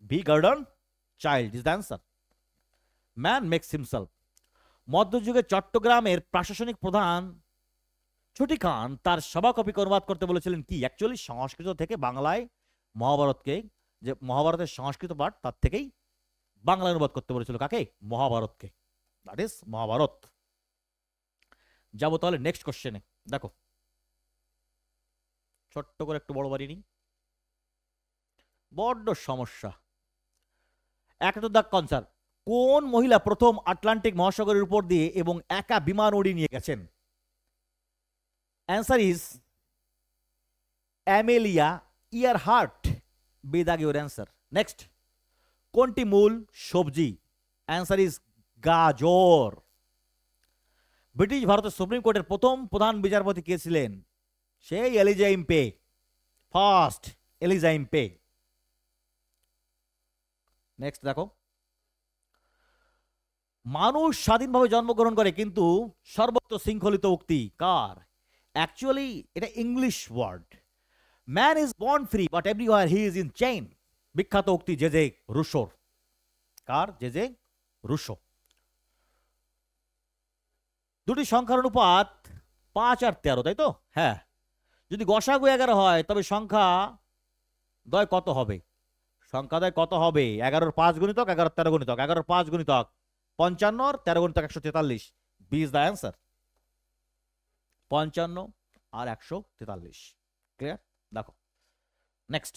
B Gordon Childe is the answer. Man makes himself. মধ্যযুগে চট্টগ্রামের প্রশাসনিক প্রধান ছুটি খান তার সভাকপিকে অনুবাদ করতে বলেছিলেন কি? অ্যাকচুয়ালি সংস্কৃত থেকে বাংলায় মহাভারতকে, যে মহাভারতের সংস্কৃত পাঠ তার থেকেই বাংলায় অনুবাদ করতে বলেছিল কাকে? মহাভারতকে। That is Mahabharata. যাবো তাহলে নেক্সট কোশ্চেনে। দেখো ছোট্ট করে একটু বড় বাড়ি নিই, বড্ড সমস্যা। একটা তো দাগ কনসার, কোন মহিলা প্রথম আটলান্টিক মহাসাগরের উপর দিয়ে এবং একা বিমান উড়িয়ে নিয়ে গেছেন? Answer is Amelia Earhart. বেদাগ ইউর অ্যান্সার। নেক্সট, কোনটি মূল সবজি? Answer is gajar. ব্রিটিশ ভারতের সুপ্রিম কোর্টের প্রথম প্রধান বিচারপতি কে ছিলেন? সেই Elijah Impey, first Elijah Impey. Next দেখো, মানুষ স্বাধীনভাবে জন্মগ্রহণ করে কিন্তু সর্বত্র শৃঙ্খলিত উক্তি কার? অ্যাকচুয়ালি এটা English word. Man is born free but everywhere he is in chain. বিখ্যাত উক্তি জে জে রুশোর। কার? J J Rousseau. দুটি সংখ্যার অনুপাত 5 আর 13, তাই তো? হ্যাঁ। যদি গসাগু 11 হয় তবে সংখ্যা দ্বয় কত হবে? সংখ্যা দ্বয় কত হবে? 11-র 5 গুণিতক, 11-র 13 গুণিতক। 11-র 5 গুণিতক 55, 13 গুণিতক 143। B is the answer. 55 আর 143। ক্লিয়ার? দেখো নেক্সট,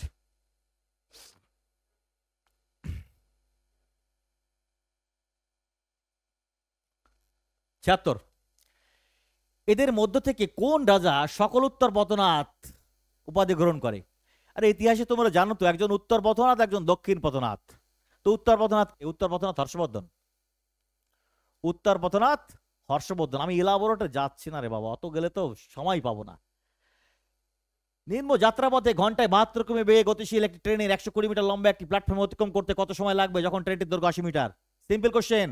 ছিয়াত্তর। এদের মধ্য থেকে কোন রাজা সকল উত্তর পথনাথ উপাধি গ্রহণ করে? আরে ইতিহাসে তোমরা জানো তো, একজন উত্তর পথনাথ, একজন দক্ষিণ পথনাথ। তো উত্তর পথনাথ, উত্তর পথনাথ হর্ষবর্ধন। উত্তর পথনাথ হর্ষবর্ধন। আমি ইলাবোরেটে যাচ্ছি না রে বাবা, অত গেলে তো সময় পাবো না। নিম্ন যাত্রাপথে ঘন্টায় 72 কিমি বেগে গতিশীল একটি ট্রেনের 120 মিটার লম্বা একটি প্ল্যাটফর্ম অতিক্রম করতে কত সময় লাগবে যখন ট্রেনটির দৈর্ঘ্য 80 মিটার? Simple question.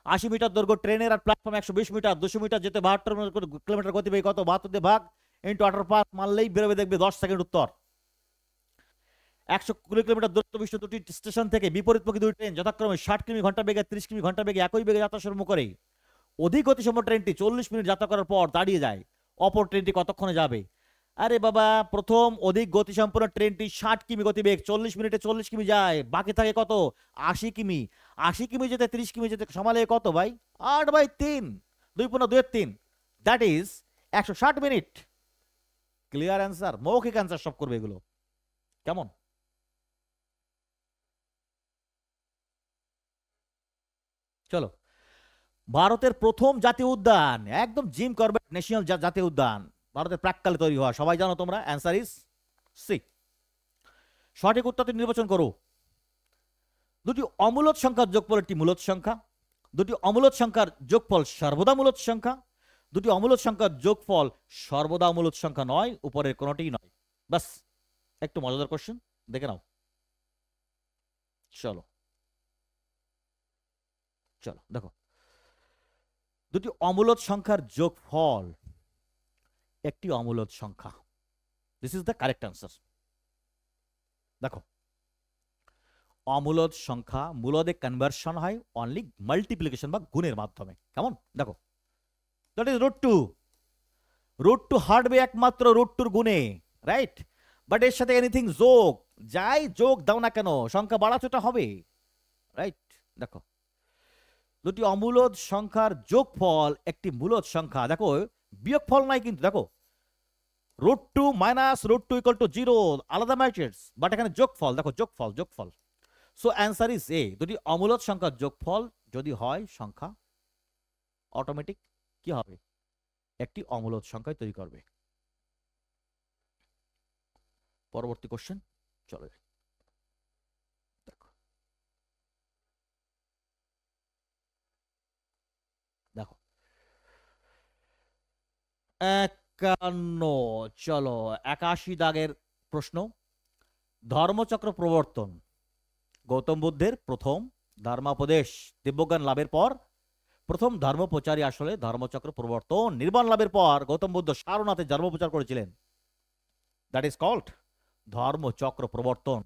80 মিটার দৈর্ঘ্য ট্রেনের আর প্ল্যাটফর্ম 120 মিটার, 200 মিটার যেতে 72 কিলোমিটার গতিবেগ কত? 72 দিয়ে ভাগ ইন্টু 18 মারলেই বেরোবে, দেখবে 10 সেকেন্ড উত্তর। 120 কিলোমিটার দূরত্ব বিশিষ্ট দুটি স্টেশন থেকে বিপরীতমুখী দুই ট্রেন যথাক্রমে 60 কিমি ঘন্টা বেগে 30 কিমি ঘন্টা বেগে একই বেগে যাত্রা শুরু করে অধিক গতিসম্পন্ন ট্রেনটি 40 মিনিট যাত্রা করার পর দাঁড়িয়ে যায়, অপর ট্রেনটি কতক্ষণে যাবে? আরে বাবা, প্রথম অধিক গতিসম্পন্ন ট্রেনটি 60 কিমি গতিবেগ, 40 মিনিটে 40 কিমি যায়, বাকি থাকে কত? 80 কিমি। 80 কিমি যেতে 30 কিমি যেতে সময় লাগে কত ভাই? 8/3, 2×2=3, that is 160 minute. Clear answer, মৌখিক অ্যান্সার সব করবে এগুলো। কেমন? চলো, ভারতের প্রথম জাতীয় উদ্যান, একদম জিম করবেট ন্যাশনাল জাতীয় উদ্যান, ভারতের প্রাক্কালে তৈরি হওয়া, সবাই জানো তোমরা। Answer is C. সঠিক উত্তরটি নির্বাচন করো। দুটি অমূলদ সংখ্যার যোগফল একটি মূলদ সংখ্যা। দুটি অমূলদ সংখ্যার যোগফল সর্বদা মূলদ সংখ্যা। দুটি অমূলদ সংখ্যার যোগফল সর্বদা মূলদ সংখ্যা নয়, উপরের কোনটিই নয়। বাস, একটু মজাদার কোশ্চেন, দেখে নাও। চলো চলো দেখো, দুটি অমূলদ সংখ্যার যোগফল একটি অমূলদ সংখ্যা। This is the correct answer. দেখো, অমূলদ সংখ্যা মূলদে কনভার্সন হয় অনলি মাল্টিপ্লিকেশন বা গুণের মাধ্যমে। কেমন? দেখো, দ্যাট ইজ √2। √2 হাঁটবে একমাত্র √2 গুণে, রাইট? বাট এর সাথে এনিথিং যোগ, যাই যোগ দাও না কেন, সংখ্যা বাড়াচোটা হবে, রাইট? দেখো, দুটি অমূলদ সংখ্যার যোগফল একটি মূলদ সংখ্যা। দেখো, বিয়োগফল নাই কিন্তু। দেখো, √2 - √2 = 0, আলাদা ম্যাট্রিক্স, বাট এখানে যোগফল। দেখো, যোগফল যোগফল। So answer is a. দুটি অমূলদ সংখ্যার যোগফল যদি হয় সংখ্যা, অটোমেটিক কি হবে? একটি অমূলদ সংখ্যা তৈরি করবে। পরবর্তী কোশ্চেন চলে। দেখো, দেখো 51। চলো, 81 দাগের প্রশ্ন। ধর্মচক্র প্রবর্তন গৌতম বুদ্ধের প্রথম ধর্মোপদেশ। দিব্যজ্ঞান লাভের পর প্রথম ধর্মপ্রচারী আসলে ধর্মচক্র প্রবর্তন। নির্বাণ লাভের পর গৌতম বুদ্ধ সারনাথে ধর্মপ্রচার করেছিলেন। দ্যাট ইজ কল্ড ধর্মচক্র প্রবর্তন।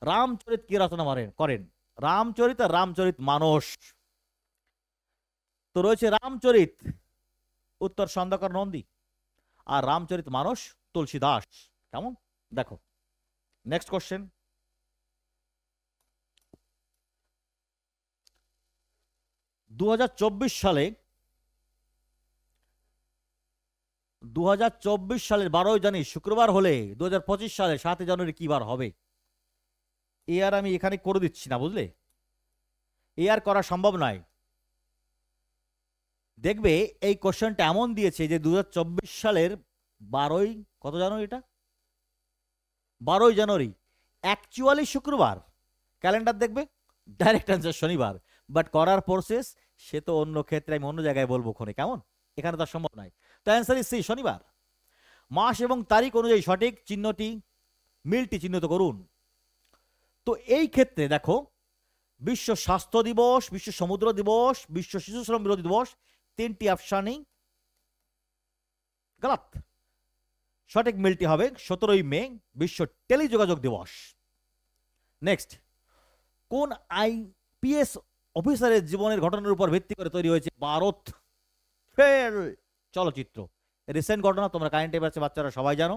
রামচরিত কি রচনা করেন? রামচরিত আর রামচরিত মানস। তো রয়েছে রামচরিত, উত্তর সন্ধ্যাকর নন্দী, আর রামচরিত মানস তুলসী দাস। কেমন দেখো। নেক্সট কোশ্চেন, 2024 সালে 2024 সালের 12ই জানুয়ারি শুক্রবার হলে 2025 সালে 7 জানুয়ারি কি বার হবে? এ আর আমি এখানে করে দিচ্ছি না, বুঝলে, এ আর করা সম্ভব নয়। দেখবে এই কোশ্চেনটা এমন দিয়েছে যে 2024 সালের 12ই কত জানুয়ারি, এটা 12ই জানুয়ারি অ্যাকচুয়ালি শুক্রবার, ক্যালেন্ডার দেখবে ডাইরেক্ট অ্যান্সার শনিবার, বাট করার প্রসেস সে তো অন্য ক্ষেত্রে আমি অন্য জায়গায় বলবো ওখানে, কেমন, এখানে তো সম্ভব নয়। তো অ্যান্সার ইজ সি, শনিবার। মাস এবং তারিখ অনুযায়ী সঠিক চিহ্নটি মিলটি চিহ্নিত করুন। তো এই ক্ষেত্রে দেখো, বিশ্ব স্বাস্থ্য দিবস, বিশ্ব সমুদ্র দিবস, বিশ্ব শিশু শ্রম বিরোধী দিবস, তিনটি অপশনই গলত। সঠিক মিলটি হবে 17ই মে, বিশ্ব টেলিযোগাযোগ দিবস। নেক্সট, কোন আইপিএস অফিসারের জীবনের ঘটনার উপর ভিত্তি করে তৈরি হয়েছে ভারত ফের চলচ্চিত্র? রিসেন্ট ঘটনা, তোমরা কারেন্ট অ্যাফেয়ার্সে বাচ্চারা সবাই জানো,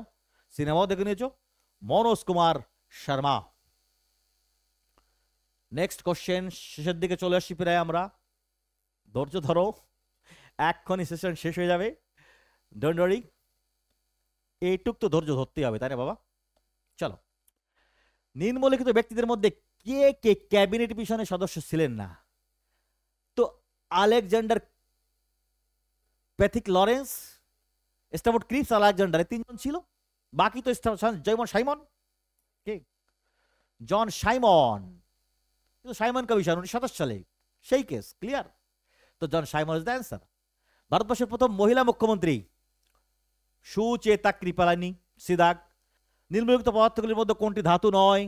সিনেমাও দেখে নিয়েছো, মনোজ কুমার শর্মা। নেক্সট কোশ্চেন, শেষের দিকে চলে আসছি প্রায় আমরা, ধৈর্য ধরো, এক্ষুনি সেশন শেষ হয়ে যাবে, ডোন্ট ওয়ারি, এইটুক তো ধৈর্য ধরতেই হবে, তাই না বাবা? চলো, নিম্নলিখিত ব্যক্তিদের মধ্যে কে কে ক্যাবিনেট মিশনের সদস্য ছিলেন না? তো Alexander Pethick Lawrence, Stafford Cripps, Alexander, এই তিনজন ছিল, বাকি তো জয়মন সাইমন, কে? জন সাইমন, কিন্তু সাইমন কমিশন 1927 সালে, সেই কেস, ক্লিয়ার। তো John Simon is the answer. ভারতবর্ষের প্রথম মহিলা মুখ্যমন্ত্রী সুচেতা কৃপালানি সিদাক। নিম্নলিখিত পদার্থগুলির মধ্যে কোনটি ধাতু নয়?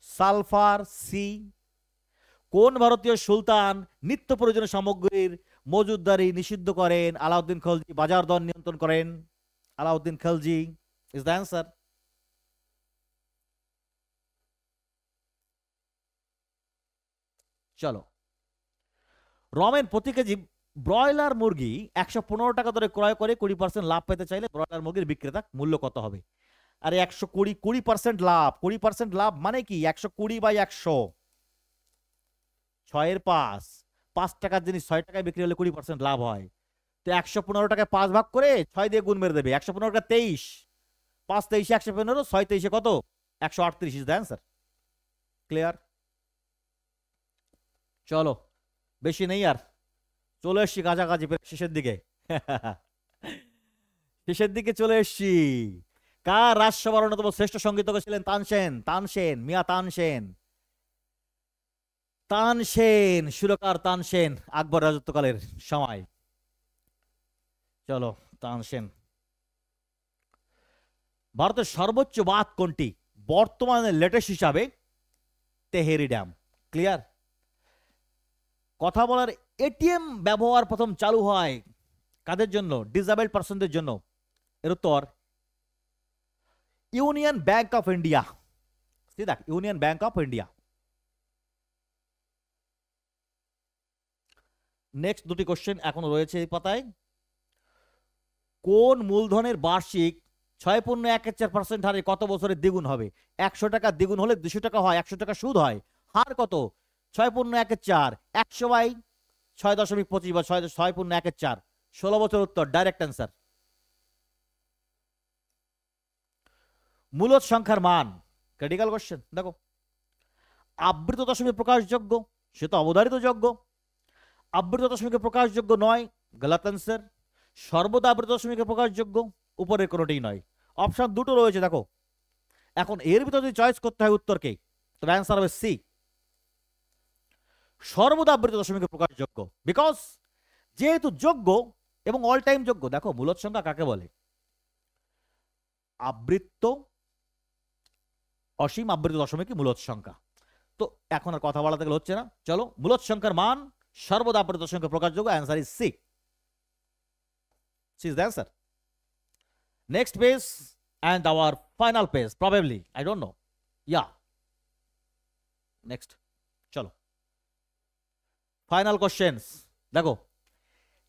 Sulphur, C. কোন ভারতীয় সুলতান নিত্য প্রয়োজনীয় সামগ্রীর মজুদদারি নিষিদ্ধ করেন? আলাউদ্দিন খলজি বাজার দর নিয়ন্ত্রণ করেন, Alauddin Khalji is the answer. চলো, রমেন প্রতি কেজি ব্রয়লার মুরগি 115 টাকা দরে ক্রয় করে 20% লাভ পেতে চাইলে ব্রয়লার মুরগির বিক্রেতা মূল্য কত হবে? আরে 120% লাভ, 20% লাভ মানে কি? 120/100, 6 এর 5, 5 টাকার জিনিস 6 টাকায় বিক্রি হলে 20% লাভ হয়। তো 115 টাকায় 5 ভাগ করে 6 দিয়ে গুণ মেরে দেবে, 115 টাকা 23, 5 23 115, 6 23 কত? 138 ইজ দ্য অ্যান্সার। ক্লিয়ার? চলো, বেশি নেই আর, চলে এসছি কাছাকাছি, শেষের দিকে শেষের দিকে চলে এসছি। কার রাজসভার অন্যতম শ্রেষ্ঠ সঙ্গীতজ্ঞ ছিলেন? তানসেন, তানসেন, মিয়া তানসেন, তানসেন, সুরকার তানসেন, আকবর রাজত্বকালের সময়। চলো, তানসেন। ভারতের সর্বোচ্চ বাঁধ কোনটি? বর্তমানে লেটেস্ট হিসাবে তেহেরি ড্যাম। ক্লিয়ার? কথা বলার এটিএম ব্যবহার প্রথম চালু হয় কাদের জন্য? ডিসেবলড পারসনদের জন্য। এর উত্তর ইউনিয়ন ব্যাংক অফ ইন্ডিয়া। দেখ, union bank of India. Next দুটি কোশ্চেন এখনো রয়েছে এই পাতায়। কোন মূলধনের বার্ষিক 6.14% হারে কত বছরে দ্বিগুণ হবে? 100 টাকা দ্বিগুণ হলে 200 টাকা হয়, 100 টাকা সুদ হয়, হার কত? 6.14, 100/6.25 বা 6.14, 16 বছর উত্তর, ডাইরেক্ট অ্যান্সার। মূলদ সংখ্যার মান, ক্রিটিক্যাল কোশ্চেন। দেখো, আবৃত দশমিক প্রকাশযোগ্য, সে তো অবধারিত যোগ্য। আবৃত দশমিকে প্রকাশযোগ্য নয়, গলত অ্যান্সার। সর্বদা আবৃত দশমিকে প্রকাশযোগ্য, উপরের কোনোটি নয়। অপশন দুটো রয়েছে, দেখো, এখন এর ভিতরে যদি চয়েস করতে হয় উত্তরকে, তবে অ্যান্সার হবে সি, সর্বদা আবৃত দশমিকে প্রকাশযোগ্য। বিকজ যেহেতু যোগ্য এবং অল টাইম যোগ্য। দেখো, মূলদ সংখ্যা কাকে বলে? আবৃত্ত অসীম আবৃত দশমিকই মূলদ সংখ্যা। তো এখন আর কথা বলাতে গেলে হচ্ছে না। চলো, মূলদ সংখ্যার মান সর্বদা আবৃত দশমিকে প্রকাশযোগ্য, answer is C. C is the answer. Next page and our final page, probably, I don't know. Yeah. Next. Chalo. Final questions. দেখো,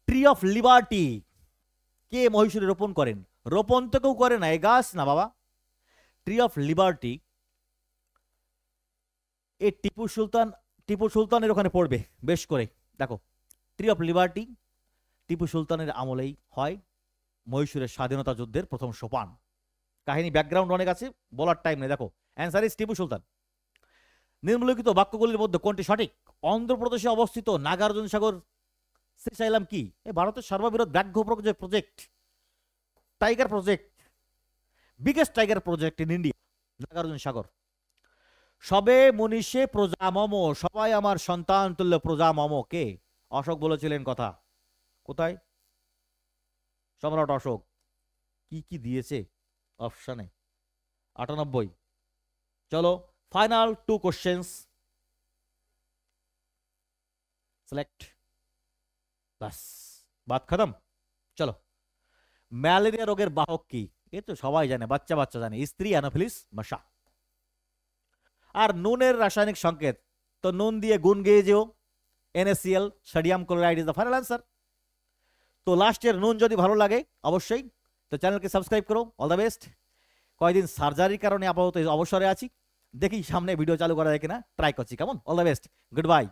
ট্রি অফ লিবার্টি কে মহীশূরে রোপণ করেন? রোপণ তো কেউ করে না, এ গাছ না বাবা। ট্রি অফ লিবার্টি এ টিপু সুলতানের ওখানে পড়বে বেশ করে। দেখো, ট্রি অফ লিবার্টি টিপু সুলতানের আমলেই হয়, মহীশূরের স্বাধীনতা যুদ্ধের প্রথম সোপান। কাহিনী ব্যাকগ্রাউন্ড অনেক আছে, বলার টাইম নেই। দেখো, অ্যান্সার ইজ টিপু সুলতান। নিম্নলিখিত বাক্যগুলির মধ্যে কোনটি সঠিক? অন্ধ্রপ্রদেশে অবস্থিত নাগার্জুন সাগর শ্রীশৈলম কি? ভারতের সর্ববৃহৎ ব্যাঘ্র project, tiger project, biggest tiger project in India, Nagarjuna Sagar. সবে মনীষে প্রজা মম, সবাই আমার সন্তান তুল্য প্রজা মম কে? অশোক বলেছিলেন কথা। কোথায়? সম্রাট অশোক। কি কি দিয়েছে অপশনে? 98। চলো, ফাইনাল 2 কোশ্চেন্স, সিলেক্ট, বাস, বাত খতম। চলো, ম্যালেরিয়া রোগের বাহক কি? এ তো সবাই জানে, বাচ্চা বাচ্চা জানে, স্ত্রী অ্যানোফিলিস মশা। আর নুনের রাসায়নিক সংকেত তো নুন দিয়ে গুণ গেয়ে যেও, NaCl, sodium chloride is the final answer. তো লাস্টের নুন যদি ভালো লাগে অবশ্যই তো চ্যানেলকে সাবস্ক্রাইব করো। All the best. কয়েকদিন সার্জারির কারণে আপাতত অবসরে আছি, দেখি সামনে ভিডিও চালু করা যায় কিনা, ট্রাই করছি। কেমন? All the best, good bye.